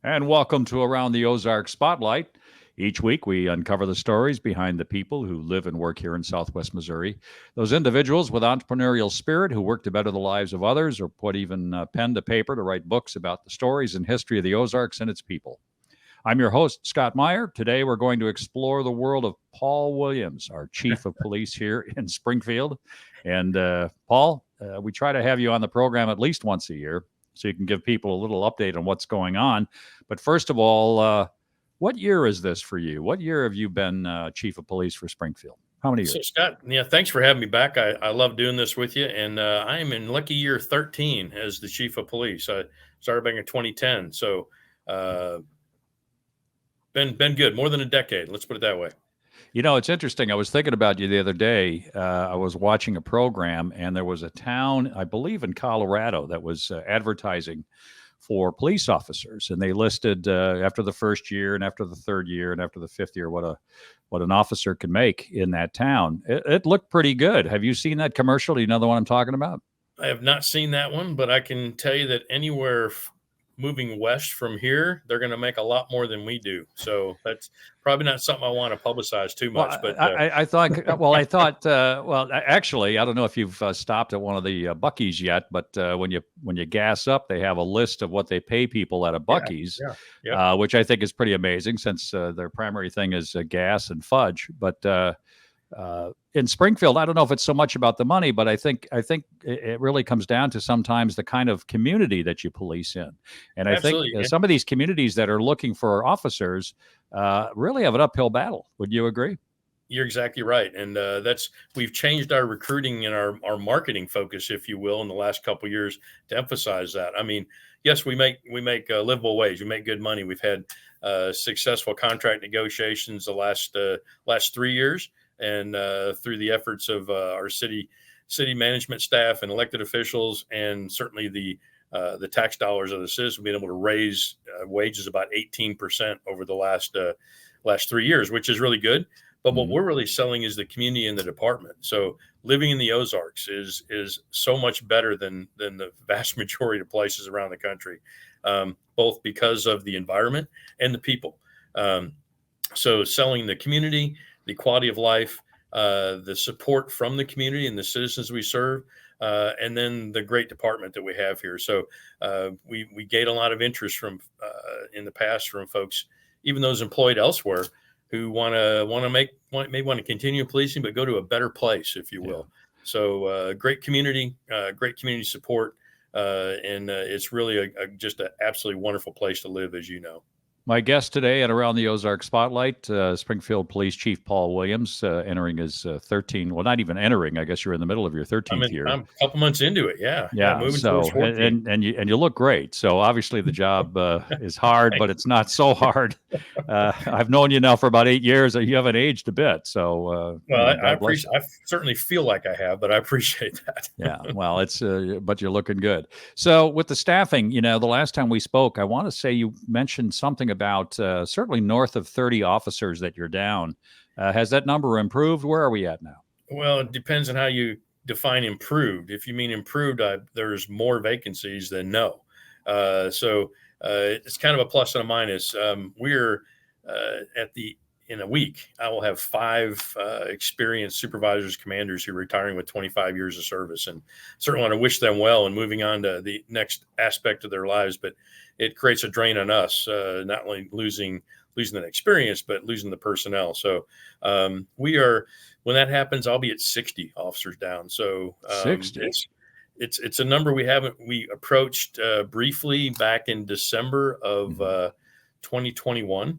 And welcome to Around the Ozark Spotlight. Each week, we uncover the stories behind the people who live and work here in Southwest Missouri. Those individuals with entrepreneurial spirit who work to better the lives of others or put even pen to paper to write books about the stories and history of the Ozarks and its people. I'm your host, Scott Meier. Today, we're going to explore the world of Paul Williams, our chief of police here in Springfield. And Paul, we try to have you on the program at least once a year so you can give people a little update on what's going on. But first of all, what year is this for you? What year have you been chief of police for Springfield? How many So years? Scott, yeah, thanks for having me back. I love doing this with you, and I am in lucky year 13 as the chief of police. I started back in 2010, so uh, been good, more than a decade. Let's put it that way. You know, it's interesting. I was thinking about you the other day. I was watching a program, and there was a town, I believe in Colorado, that was advertising for police officers, and they listed after the first year, and after the third year, and after the fifth year, what an officer can make in that town. It looked pretty good. Have you seen that commercial? Do you know the one I'm talking about? I have not seen that one, but I can tell you that anywhere moving west from here, they're going to make a lot more than we do. So that's probably not something I want to publicize too Well, much. But I thought. Well, I thought. Well, actually, I don't know if you've stopped at one of the Buc-ee's yet, but when you gas up, they have a list of what they pay people at a yeah, Buc-ee's, yeah, yeah, which I think is pretty amazing since their primary thing is gas and fudge. But in Springfield, I don't know if it's so much about the money, but I think it really comes down to sometimes the kind of community that you police in, and I think absolutely. some of these communities that are looking for officers really have an uphill battle. Would you agree? You're exactly right, and we've changed our recruiting and our marketing focus, if you will, in the last couple of years to emphasize that. I mean, yes, we make a livable wage, we make good money. We've had successful contract negotiations the last 3 years, and through the efforts of our city management staff and elected officials, and certainly the tax dollars of the citizens, being able to raise wages about 18% over the last 3 years, which is really good. But what Mhm. we're really selling is the community and the department. So living in the Ozarks is so much better than the vast majority of places around the country, both because of the environment and the people. Um, so selling the community, the quality of life, the support from the community and the citizens we serve, and then the great department that we have here. So we gain a lot of interest from in the past from folks, even those employed elsewhere, who may want to continue policing, but go to a better place, if you Yeah. will. So great community support, and it's really just an absolutely wonderful place to live, as you know. My guest today at Around the Ozark Spotlight, Springfield Police Chief Paul Williams, entering his 13. Well, not even entering. I guess you're in the middle of your 13th year. I'm a couple months into it. Yeah, yeah, Yeah. moving towards So 14. and you look great. So obviously the job is hard, but it's not so hard. I've known you now for about 8 years. You haven't aged a bit. So Well, I God bless you. appreciate. I certainly feel like I have, but I appreciate that. Yeah, well, it's but you're looking good. So with the staffing, the last time we spoke, I want to say you mentioned something about certainly north of 30 officers that you're down. Has that number improved? Where are we at now? Well, it depends on how you define improved. If you mean improved, there's more vacancies than no. So it's kind of a plus and a minus. We're at the in a week, I will have five experienced supervisors, commanders who are retiring with 25 years of service, and certainly want to wish them well and moving on to the next aspect of their lives. But it creates a drain on us, not only losing that experience, but losing the personnel. So we are when that happens, I'll be at 60 officers down. So 60. it's a number we approached briefly back in December of 2021.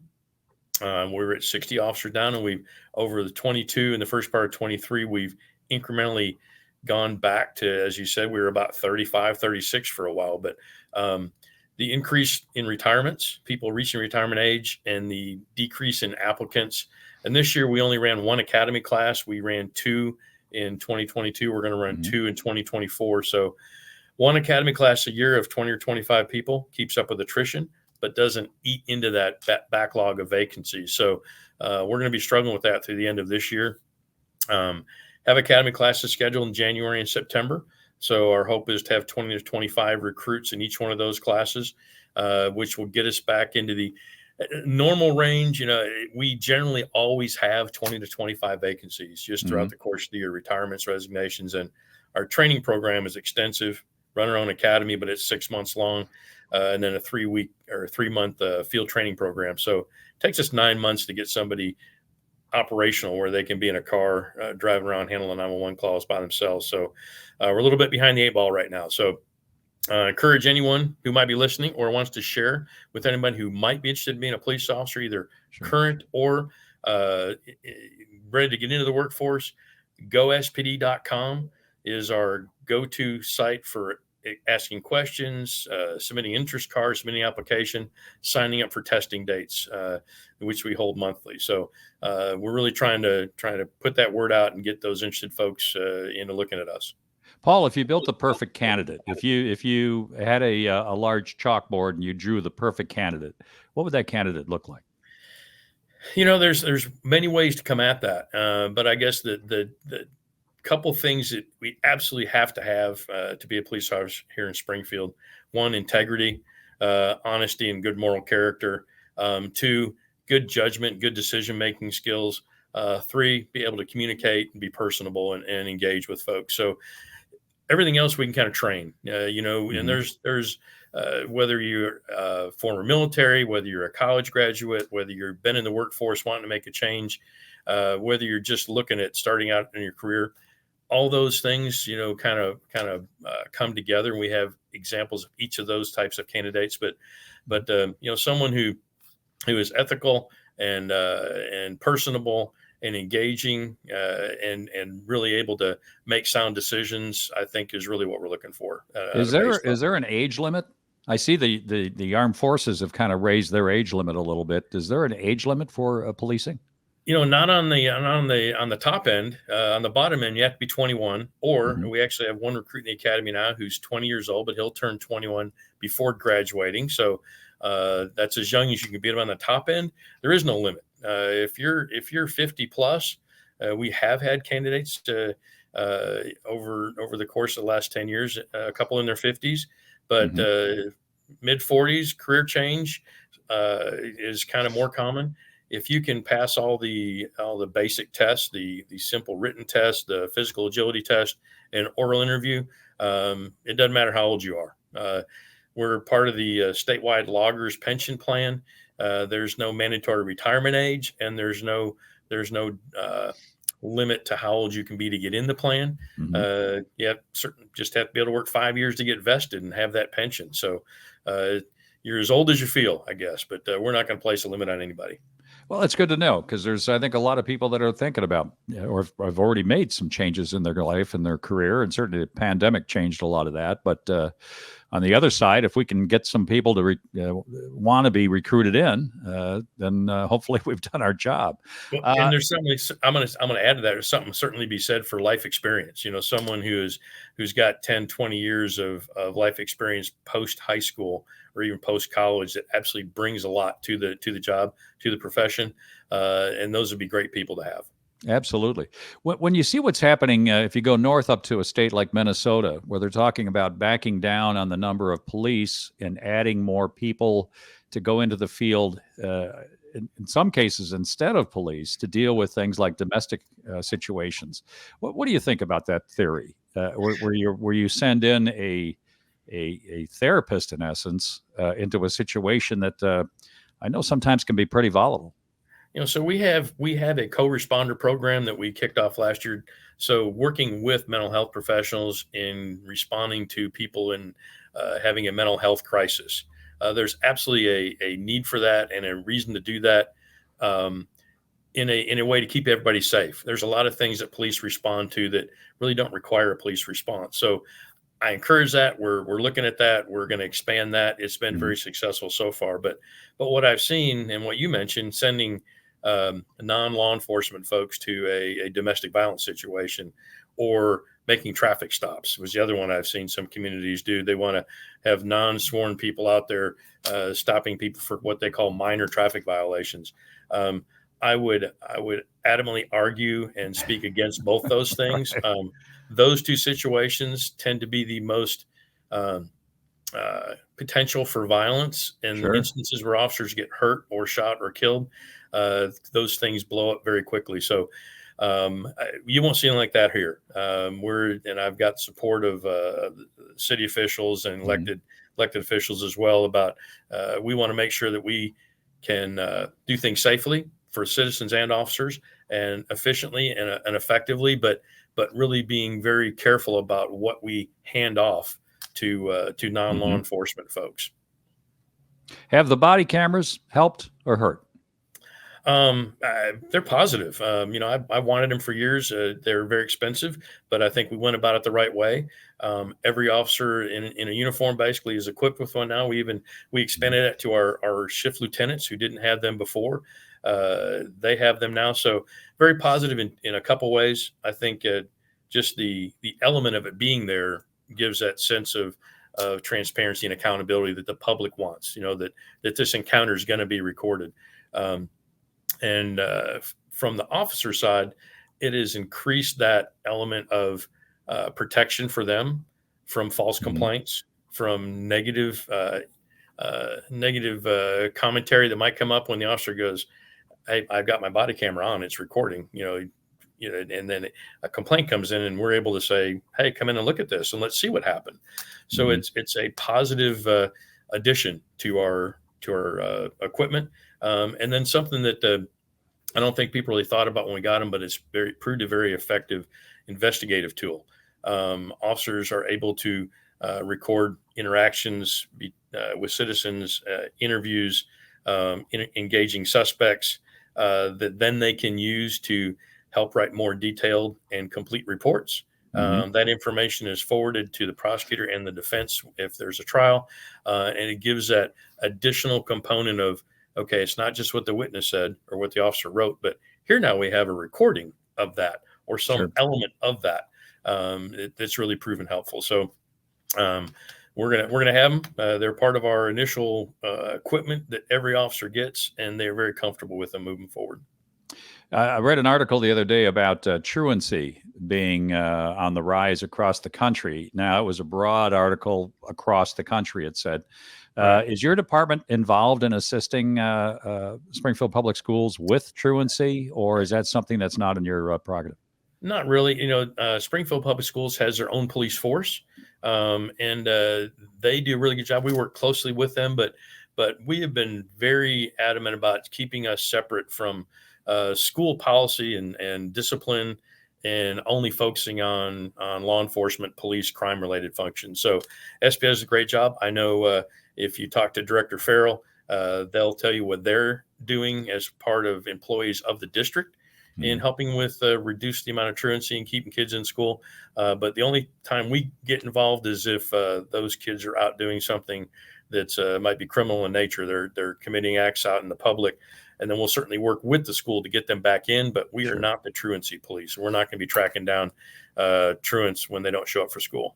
We were at 60 officers down, and we've over the 22 and the first part of 23, we've incrementally gone back to, as you said, we were about 35, 36 for a while. But the increase in retirements, people reaching retirement age, and the decrease in applicants. And this year we only ran one academy class. We ran two in 2022. We're going to run two in 2024. So one academy class a year of 20 or 25 people keeps up with attrition, but doesn't eat into that backlog of vacancies. So we're going to be struggling with that through the end of this year. Have academy classes scheduled in January and September. So our hope is to have 20 to 25 recruits in each one of those classes. which will get us back into the normal range. We generally always have 20 to 25 vacancies just throughout the course of the year, retirements, resignations, and our training program is extensive. Run our own academy, but it's 6 months long, and then a 3-week or 3-month field training program. So it takes us 9 months to get somebody operational where they can be in a car driving around handling 911 calls by themselves. So we're a little bit behind the 8 ball right now. So encourage anyone who might be listening or wants to share with anybody who might be interested in being a police officer, either current or ready to get into the workforce. GoSPD.com is our go-to site for asking questions, submitting interest cards, submitting application, signing up for testing dates, which we hold monthly. So we're really trying to put that word out and get those interested folks into looking at us. Paul, if you built the perfect candidate, if you had a large chalkboard and you drew the perfect candidate, what would that candidate look like? There's many ways to come at that, but I guess the couple things that we absolutely have to have to be a police officer here in Springfield: 1, integrity, honesty, and good moral character. 2, good judgment, good decision-making skills. 3, be able to communicate and be personable and engage with folks. So everything else we can kind of train, and there's whether you're former military, whether you're a college graduate, whether you've been in the workforce wanting to make a change, whether you're just looking at starting out in your career, all those things, kind of come together. And we have examples of each of those types of candidates, but someone who is ethical and personable and engaging and really able to make sound decisions, I think is really what we're looking for. Is there an age limit? I see the armed forces have kind of raised their age limit a little bit. Is there an age limit for policing? Not on the top end. On the bottom end, you have to be 21. Or we actually have one recruit in the academy now who's 20 years old, but he'll turn 21 before graduating. So that's as young as you can be. On the top end, there is no limit. If you're 50 plus, we have had candidates over the course of the last 10 years, a couple in their 50s, but mid 40s, career change is kind of more common. If you can pass all the basic tests, the simple written test, the physical agility test, and oral interview, it doesn't matter how old you are. We're part of the statewide loggers pension plan. There's no mandatory retirement age, and there's no limit to how old you can be to get in the plan. Just have to be able to work 5 years to get vested and have that pension. So you're as old as you feel, I guess, but we're not going to place a limit on anybody. Well, it's good to know, because there's, I think, a lot of people that are thinking about or have already made some changes in their life and their career, and certainly the pandemic changed a lot of that. But on the other side, if we can get some people to want to be recruited in, then hopefully we've done our job. Well, and there's something I'm going to add to that. There's something certainly be said for life experience. Someone who's got 10, 20 years of life experience post high school or even post college, that absolutely brings a lot to the job, to the profession, and those would be great people to have. Absolutely. When you see what's happening, if you go north up to a state like Minnesota, where they're talking about backing down on the number of police and adding more people to go into the field, in some cases instead of police, to deal with things like domestic situations. What do you think about that theory, where you send in a therapist, in essence, into a situation that I know sometimes can be pretty volatile? So we have a co-responder program that we kicked off last year. So working with mental health professionals in responding to people in having a mental health crisis. There's absolutely a need for that and a reason to do that in a way to keep everybody safe. There's a lot of things that police respond to that really don't require a police response. So I encourage that. We're looking at that. We're going to expand that. It's been very successful so far. But what I've seen and what you mentioned, sending non-law enforcement folks to a domestic violence situation or making traffic stops was the other one I've seen some communities do. They want to have non-sworn people out there stopping people for what they call minor traffic violations. I would adamantly argue and speak against both those things. Those two situations tend to be the most potential for violence and Sure. instances where officers get hurt or shot or killed, those things blow up very quickly. So you won't see anything like that here. And I've got support of city officials and Mhm. elected officials as well about we want to make sure that we can do things safely for citizens and officers and efficiently and effectively, but really being very careful about what we hand off to non-law Mhm. enforcement folks. Have the body cameras helped or hurt? They're positive. I wanted them for years. They're very expensive, but I think we went about it the right way. Every officer in a uniform basically is equipped with one now. We Mhm. expanded it to our shift lieutenants who didn't have them before. They have them now, so very positive in a couple ways. I think just the element of it being there gives that sense of transparency and accountability that the public wants. That this encounter is going to be recorded. And from the officer side, it has increased that element of protection for them from false Mhm. complaints, from negative commentary that might come up when the officer goes, "Hey, I've got my body camera on; it's recording." And then a complaint comes in, and we're able to say, "Hey, come in and look at this, and let's see what happened." So Mhm. it's a positive addition to our equipment, and then something that I don't think people really thought about when we got them, but it's proved a very effective investigative tool. Officers are able to record interactions with citizens, interviews, engaging suspects that then they can use to help write more detailed and complete reports. Mhm. That information is forwarded to the prosecutor and the defense if there's a trial, and it gives that additional component of okay, it's not just what the witness said or what the officer wrote, but here now we have a recording of that or some Sure. element of that. It's really proven helpful. So um, we're gonna have them. They're part of our initial equipment that every officer gets, and they're very comfortable with them moving forward. I read an article the other day about truancy being on the rise across the country. Now, it was a broad article across the country, it said. Right. Is your department involved in assisting Springfield Public Schools with truancy, or is that something that's not in your prerogative? Not really. Springfield Public Schools has their own police force, and they do a really good job. We work closely with them, but we have been very adamant about keeping us separate from school policy and discipline, and only focusing on law enforcement, police, crime related functions. So SPA does a great job. I know if you talk to Director Farrell, they'll tell you what they're doing as part of employees of the district in Mhm. helping with reduce the amount of truancy and keeping kids in school. But the only time we get involved is if those kids are out doing something that might be criminal in nature. They're committing acts out in the public, and then we'll certainly work with the school to get them back in. But we are Sure. not the truancy police. We're not going to be tracking down truants when they don't show up for school.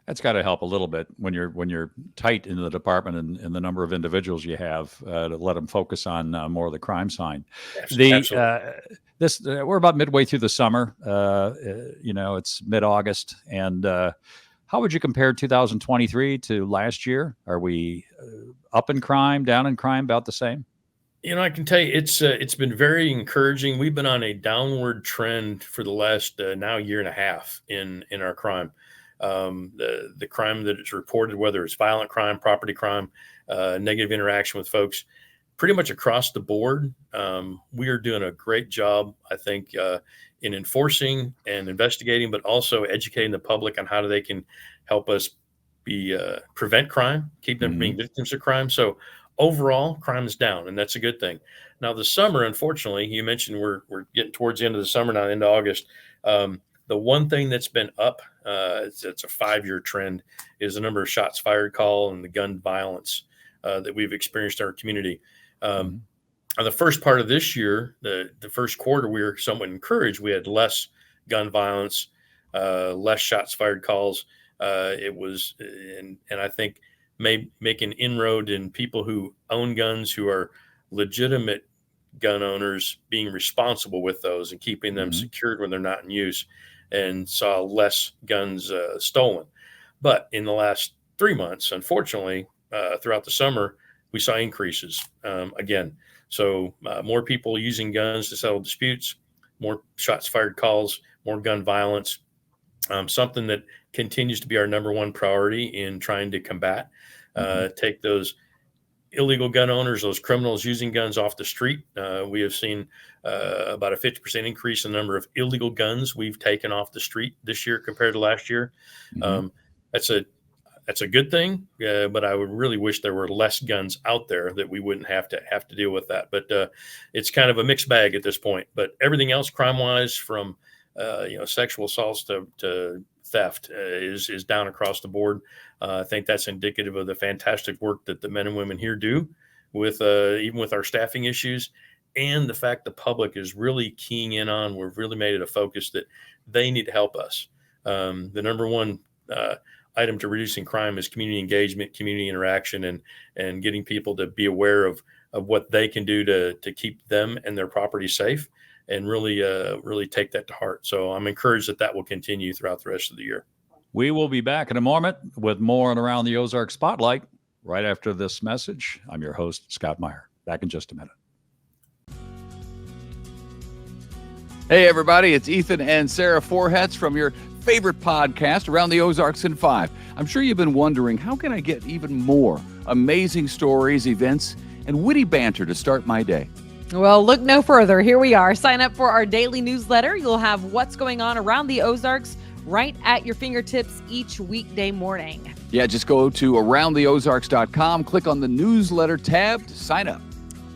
That's got to help a little bit when you're tight in the department and the number of individuals you have to let them focus on more of the crime side. The Absolutely. this We're about midway through the summer. It's mid-August, and how would you compare 2023 to last year? Are we up in crime, down in crime, about the same? I can tell you it's been very encouraging. We've been on a downward trend for the last now year and a half in our crime. The crime that is reported, whether it's violent crime, property crime, negative interaction with folks, pretty much across the board, we are doing a great job, I think, in enforcing and investigating, but also educating the public on how they can help us be prevent crime, keep them from Hmm. being victims of crime. So overall, crime is down, and that's a good thing. Now, the summer, unfortunately, you mentioned we're getting towards the end of the summer now, into August. The one thing that's been up, it's a 5-year trend, is the number of shots fired call and the gun violence that we've experienced in our community. Um, Hmm. on the first part of this year, the first quarter, we were somewhat encouraged. We had less gun violence, less shots fired calls. It was, and I think make an inroad in people who own guns, who are legitimate gun owners, being responsible with those and keeping them Hmm. secured when they're not in use, and saw less guns stolen. But in the last 3 months. Unfortunately, throughout the summer, we saw increases again. So more people using guns to settle disputes, more shots fired calls, more gun violence, something that continues to be our number one priority in trying to combat, take those illegal gun owners, those criminals using guns off the street. We have seen about a 50% increase in the number of illegal guns we've taken off the street this year compared to last year. That's a good thing, but I would really wish there were less guns out there that we wouldn't have to deal with that. But it's kind of a mixed bag at this point. But everything else, crime-wise, from sexual assaults to theft, is down across the board. I think that's indicative of the fantastic work that the men and women here do, with even with our staffing issues, and the fact the public is really keying in on. We've really made it a focus that they need to help us. The number one item to reducing crime is community engagement, community interaction, and getting people to be aware of what they can do to keep them and their property safe, and really take that to heart. So I'm encouraged that will continue throughout the rest of the year. We will be back in a moment with more on Around the Ozarks Spotlight right after this message. I'm your host, Scott Meier. Back in just a minute. Hey, everybody, it's Ethan and Sarah Forhetz from your favorite podcast, Around the Ozarks in 5. I'm sure you've been wondering, how can I get even more amazing stories, events, and witty banter to start my day? Well, look no further. Here we are. Sign up for our daily newsletter. You'll have what's going on around the Ozarks right at your fingertips each weekday morning. Yeah, just go to aroundtheozarks.com, click on the newsletter tab to sign up.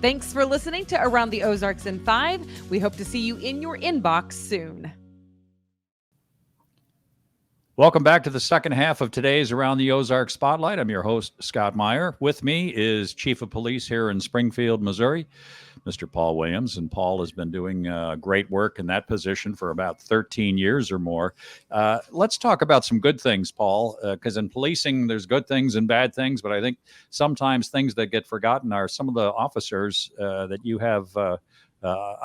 Thanks for listening to Around the Ozarks in 5. We hope to see you in your inbox soon. Welcome back to the second half of today's Around the Ozarks Spotlight. I'm your host, Scott Meier. With me is Chief of Police here in Springfield, Missouri, Mr. Paul Williams. And Paul has been doing great work in that position for about 13 years or more. Let's talk about some good things, Paul, because in policing, there's good things and bad things. But I think sometimes things that get forgotten are some of the officers that you have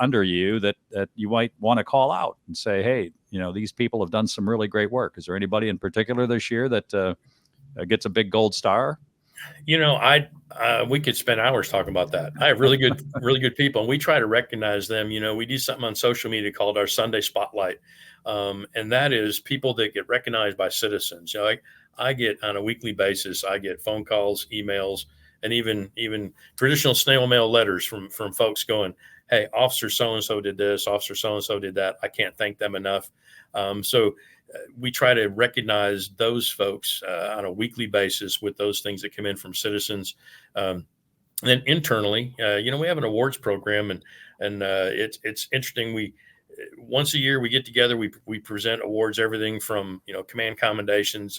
under you that you might want to call out and say, hey, these people have done some really great work. Is there anybody in particular this year that gets a big gold star? We could spend hours talking about that. I have really good people, and we try to recognize them. We do something on social media called our Sunday Spotlight. And that is people that get recognized by citizens. I get on a weekly basis, I get phone calls, emails, and even traditional snail mail letters from folks going, hey, Officer so-and-so did this, Officer so-and-so did that. I can't thank them enough. So we try to recognize those folks on a weekly basis with those things that come in from citizens. And then internally, we have an awards program, and it's interesting. Once a year we get together, we present awards, everything from command commendations,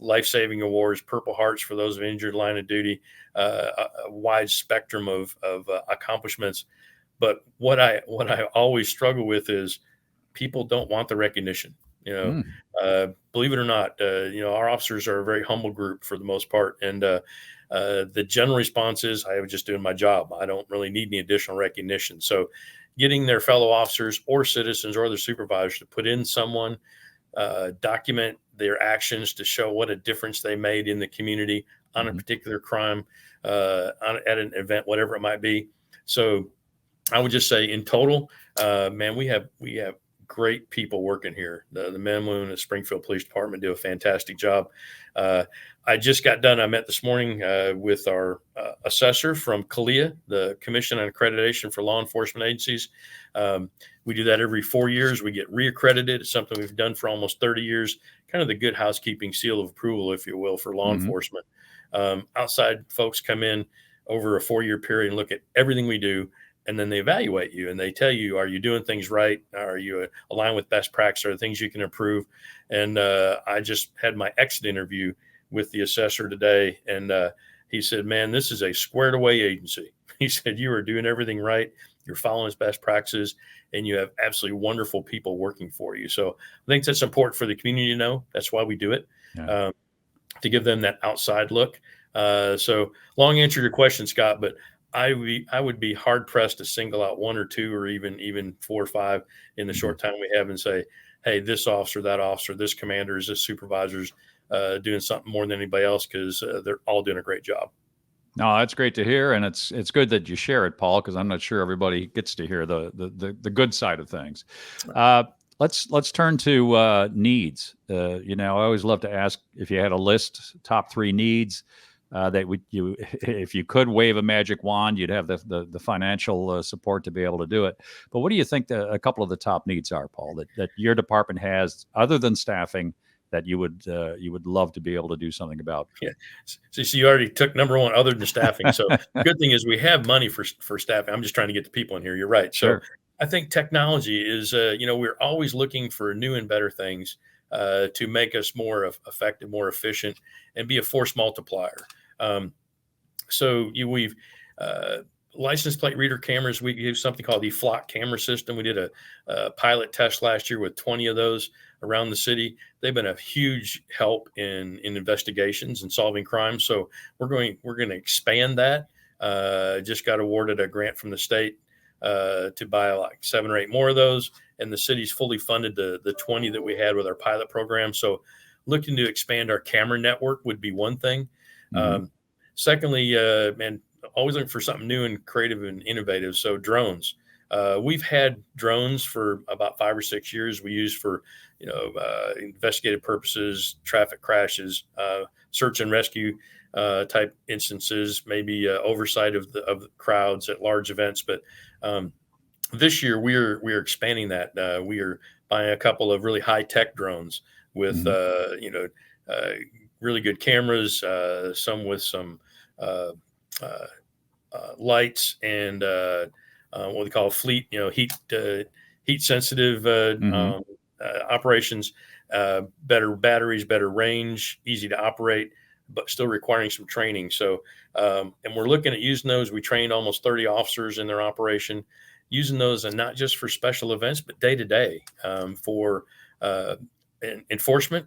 life-saving awards, Purple Hearts for those of injured line of duty, a wide spectrum of accomplishments. But what I always struggle with is people don't want the recognition. Believe it or not, our officers are a very humble group for the most part, and the general response is, I was just doing my job. I don't really need any additional recognition. So getting their fellow officers or citizens or their supervisors to put in someone, document their actions to show what a difference they made in the community on a particular crime, at an event, whatever it might be. So I would just say in total, man, we have great people working here. The men and women at Springfield Police Department do a fantastic job. I just got done. I met this morning with our assessor from CALEA, the Commission on Accreditation for Law Enforcement Agencies. We do that every 4 years. We get reaccredited. It's something we've done for almost 30 years, kind of the good housekeeping seal of approval, if you will, for law enforcement. Outside folks come in over a 4-year period and look at everything we do. And then they evaluate you and they tell you, are you doing things right? Are you aligned with best practice? Are there things you can improve? And I just had my exit interview with the assessor today. And he said, man, this is a squared away agency. He said, you are doing everything right. You're following his best practices, and you have absolutely wonderful people working for you. So I think that's important for the community to know. That's why we do it, to give them that outside look. So long answer to your question, Scott, but I would be hard pressed to single out one or two or even 4 or 5 in the short time we have and say, hey, this officer, that officer, this commander, this supervisors doing something more than anybody else, because they're all doing a great job. No, that's great to hear, and it's good that you share it, Paul, because I'm not sure everybody gets to hear the good side of things. Let's turn to needs. I always love to ask if you had a list, top 3 needs that you if you could wave a magic wand, you'd have the financial support to be able to do it. But what do you think a couple of the top needs are, Paul, that your department has other than staffing, that you would love to be able to do something about? Yeah. So you already took number one, other than staffing. So the good thing is we have money for staffing. I'm just trying to get the people in here. You're right. Sure. So I think technology is, we're always looking for new and better things to make us more effective, more efficient, and be a force multiplier. We've license plate reader cameras. We use something called the flock camera system. We did a pilot test last year with 20 of those around the city. They've been a huge help in investigations and solving crimes. So we're going to expand that. Just got awarded a grant from the state to buy like 7 or 8 more of those, and the city's fully funded the 20 that we had with our pilot program. So looking to expand our camera network would be one thing. Mm-hmm. Secondly, always looking for something new and creative and innovative. So drones. We've had drones for about 5 or 6 years. We use for, investigative purposes, traffic crashes, search and rescue type instances, maybe oversight of the crowds at large events. But this year we're expanding that. We are buying a couple of really high tech drones with really good cameras, some with some lights and what we call fleet, heat sensitive operations, better batteries, better range, easy to operate, but still requiring some training. So, and we're looking at using those. We trained almost 30 officers in their operation, using those, and not just for special events, but day to day for enforcement.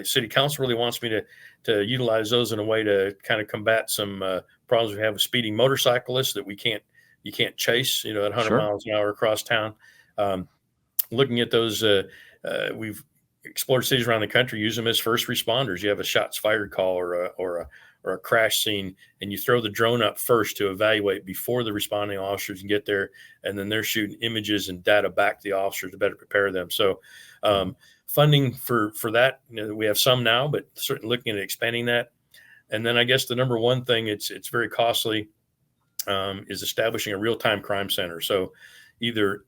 City council really wants me to utilize those in a way to kind of combat some problems we have with speeding motorcyclists that you can't chase, at 100 Sure. miles an hour across town. Looking at those, we've explored cities around the country, use them as first responders. You have a shots fired call or a crash scene, and you throw the drone up first to evaluate before the responding officers can get there, and then they're shooting images and data back to the officers to better prepare them. So funding for that, we have some now, but certainly looking at expanding that. And then I guess the number one thing, it's very costly, is establishing a real-time crime center. So either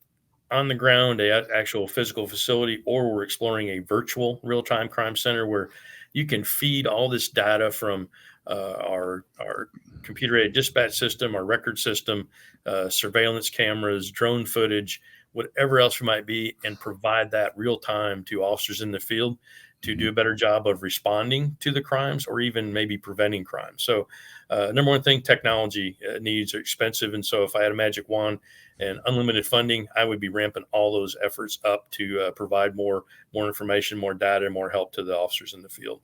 on the ground, a actual physical facility, or we're exploring a virtual real-time crime center where you can feed all this data from our computer-aided dispatch system, our record system, surveillance cameras, drone footage, whatever else we might be, and provide that real time to officers in the field to do a better job of responding to the crimes or even maybe preventing crime. So number one thing, technology needs are expensive. And so if I had a magic wand and unlimited funding, I would be ramping all those efforts up to provide more information, more data, more help to the officers in the field.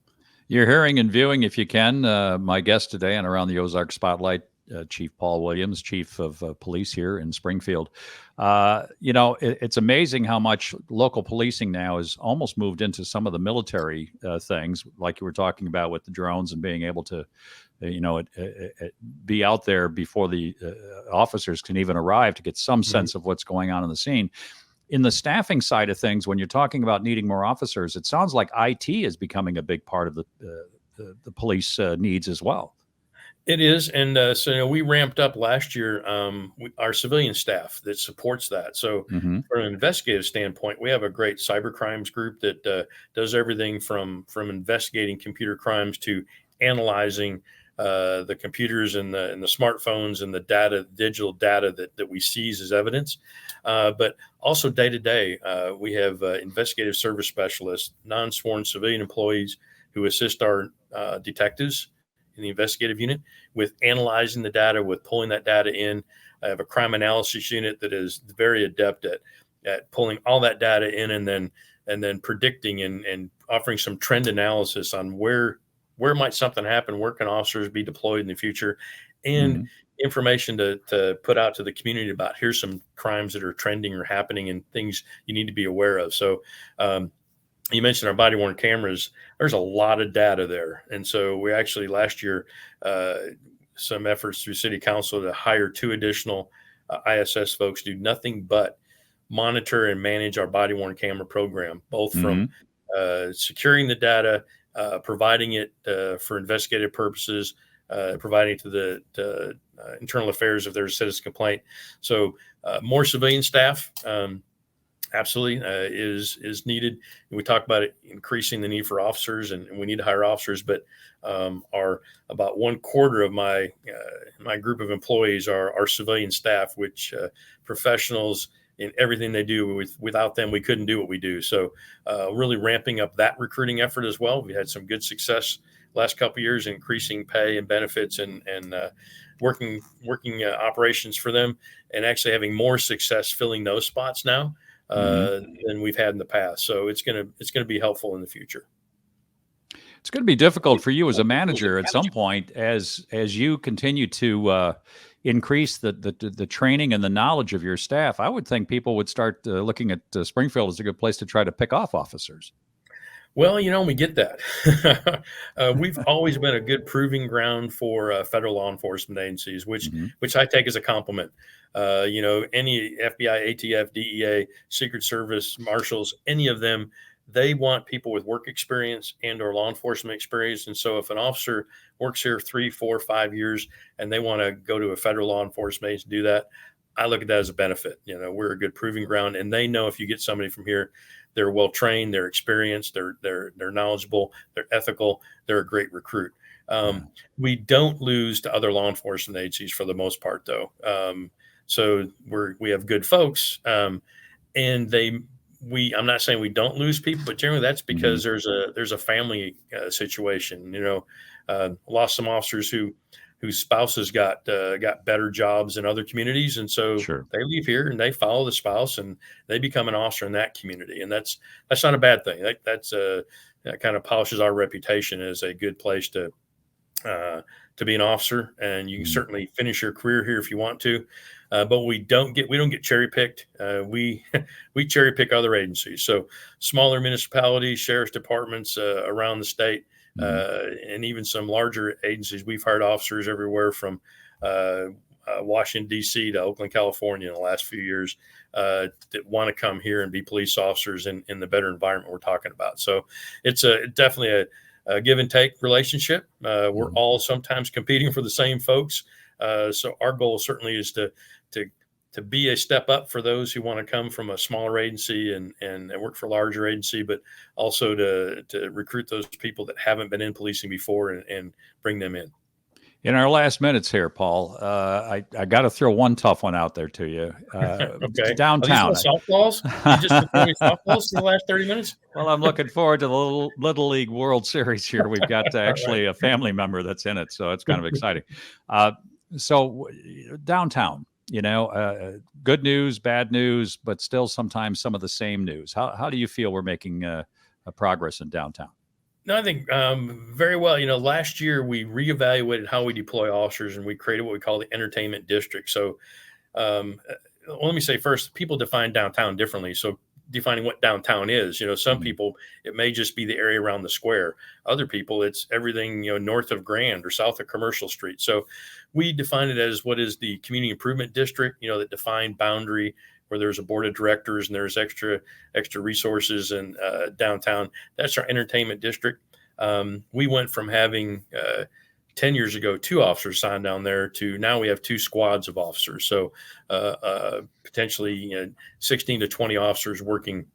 You're hearing and viewing, if you can, my guest today on Around the Ozark Spotlight, Chief Paul Williams, Chief of Police here in Springfield. It's amazing how much local policing now has almost moved into some of the military things, like you were talking about with the drones and being able to, be out there before the officers can even arrive to get some sense of what's going on in the scene. In the staffing side of things, when you're talking about needing more officers, it sounds like IT is becoming a big part of the police needs as well. It is. And so we ramped up last year our civilian staff that supports that. So from an investigative standpoint, we have a great cyber crimes group that does everything from investigating computer crimes to analyzing the computers and the smartphones and the digital data that we seize as evidence. But also day to day, we have investigative service specialists, non-sworn civilian employees who assist our detectives in the investigative unit with analyzing the data, with pulling that data in. I have a crime analysis unit that is very adept at pulling all that data in and then predicting and offering some trend analysis on where might something happen, where can officers be deployed in the future, and information to put out to the community about here's some crimes that are trending or happening and things you need to be aware of. So you mentioned our body-worn cameras. there's a lot of data there. And so we actually last year, some efforts through city council to hire 2 additional ISS folks do nothing but monitor and manage our body worn camera program, both from securing the data, providing it for investigative purposes, providing it to the internal affairs if there's a citizen complaint. So more civilian staff absolutely is needed. And we talk about it increasing the need for officers, and we need to hire officers, but are about 1/4 of my group of employees are civilian staff, which professionals in everything they do. Without them, we couldn't do what we do. So really ramping up that recruiting effort as well. We had some good success last couple of years, increasing pay and benefits and working operations for them, and actually having more success filling those spots now than we've had in the past. So it's gonna be helpful in the future. It's going to be difficult for you as a manager at some point as you continue to increase the training and the knowledge of your staff. I would think people would start looking at Springfield as a good place to try to pick off officers. Well, we get that. We've always been a good proving ground for federal law enforcement agencies, which I take as a compliment. Any FBI, ATF, DEA, Secret Service, Marshals, any of them, they want people with work experience and or law enforcement experience. And so if an officer works here 3, 4, 5 years and they want to go to a federal law enforcement agency to do that, I look at that as a benefit. We're a good proving ground, and they know if you get somebody from here, they're well trained, they're experienced, they're knowledgeable, they're ethical, they're a great recruit. We don't lose to other law enforcement agencies for the most part, though. So we have good folks, and I'm not saying we don't lose people, but generally that's because there's a family situation. Lost some officers whose spouses got better jobs in other communities, and so they leave here and they follow the spouse and they become an officer in that community, and that's not a bad thing. That kind of polishes our reputation as a good place to be an officer, and you can certainly finish your career here if you want to. But we don't get cherry picked. We cherry pick other agencies. So smaller municipalities, sheriff's departments around the state, and even some larger agencies. We've hired officers everywhere from Washington, D.C. to Oakland, California in the last few years that want to come here and be police officers in the better environment we're talking about. So it's definitely a give and take relationship. We're all sometimes competing for the same folks. So our goal certainly is to be a step up for those who want to come from a smaller agency and work for a larger agency, but also to recruit those people that haven't been in policing before and bring them in. In our last minutes here, Paul, I got to throw one tough one out there to you. Okay. Downtown. Are these softballs? You just threw me softballs in the last 30 minutes? Well, I'm looking forward to the Little League World Series here. We've got actually a family member that's in it, so it's kind of exciting. So downtown, good news, bad news, but still sometimes some of the same news. How do you feel we're making a progress in downtown? No, I think very well. Last year we reevaluated how we deploy officers, and we created what we call the entertainment district. So let me say first, people define downtown differently. So defining what downtown is, some people, it may just be the area around the square. Other people, it's everything, north of Grand or south of Commercial Street. So we define it as what is the community improvement district, that defined boundary where there's a board of directors and there's extra resources in downtown. That's our entertainment district. We went from having 10 years ago 2 officers signed down there to now we have 2 squads of officers. So potentially 16 to 20 officers working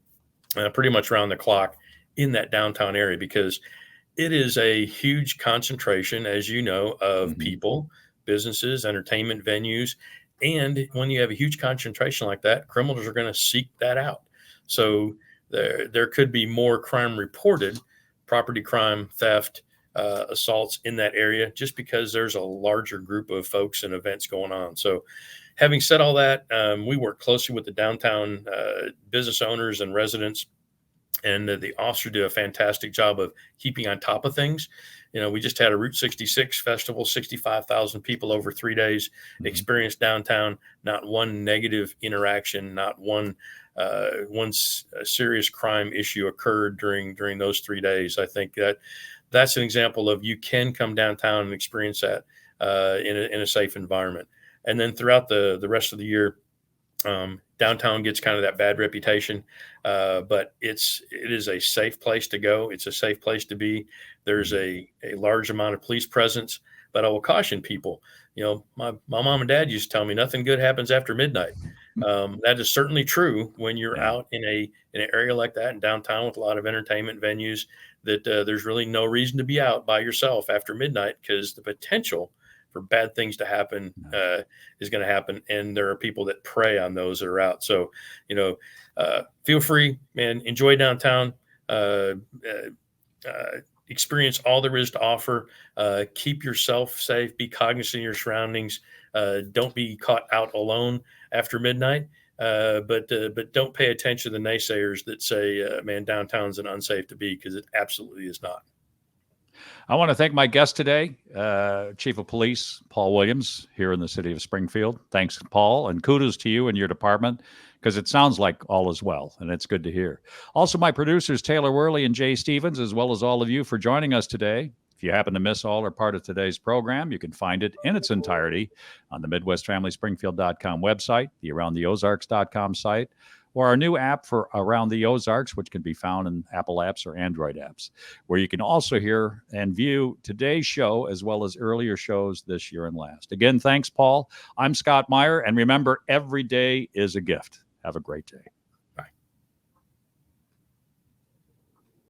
pretty much around the clock in that downtown area, because it is a huge concentration, as you know, of people, businesses, entertainment venues. And when you have a huge concentration like that, criminals are going to seek that out. So there could be more crime reported, property crime, theft, assaults in that area, just because there's a larger group of folks and events going on. So having said all that, we work closely with the downtown business owners and residents, and the officer did a fantastic job of keeping on top of things. We just had a Route 66 festival, 65,000 people over 3 days experienced downtown, not one negative interaction, not one a serious crime issue occurred during those 3 days. I think that's an example of you can come downtown and experience that in a safe environment. And then throughout the rest of the year, downtown gets kind of that bad reputation, but it is a safe place to go. It's a safe place to be. There's a large amount of police presence, but I will caution people. My mom and dad used to tell me nothing good happens after midnight. That is certainly true when you're out in an area like that in downtown with a lot of entertainment venues. That there's really no reason to be out by yourself after midnight, because the potential for bad things to happen is going to happen, and there are people that prey on those that are out. So, feel free, man. Enjoy downtown. Experience all there is to offer. Keep yourself safe. Be cognizant of your surroundings. Don't be caught out alone after midnight. But don't pay attention to the naysayers that say, "Man, downtown's an unsafe to be," because it absolutely is not. I want to thank my guest today, Chief of Police Paul Williams, here in the city of Springfield. Thanks, Paul, and kudos to you and your department, because it sounds like all is well, and it's good to hear. Also, my producers, Taylor Worley and Jay Stevens, as well as all of you for joining us today. If you happen to miss all or part of today's program, you can find it in its entirety on the MidwestFamilySpringfield.com website, the AroundTheOzarks.com site, or our new app for Around the Ozarks, which can be found in Apple apps or Android apps, where you can also hear and view today's show as well as earlier shows this year and last. Again, thanks, Paul. I'm Scott Meier, and remember, every day is a gift. Have a great day.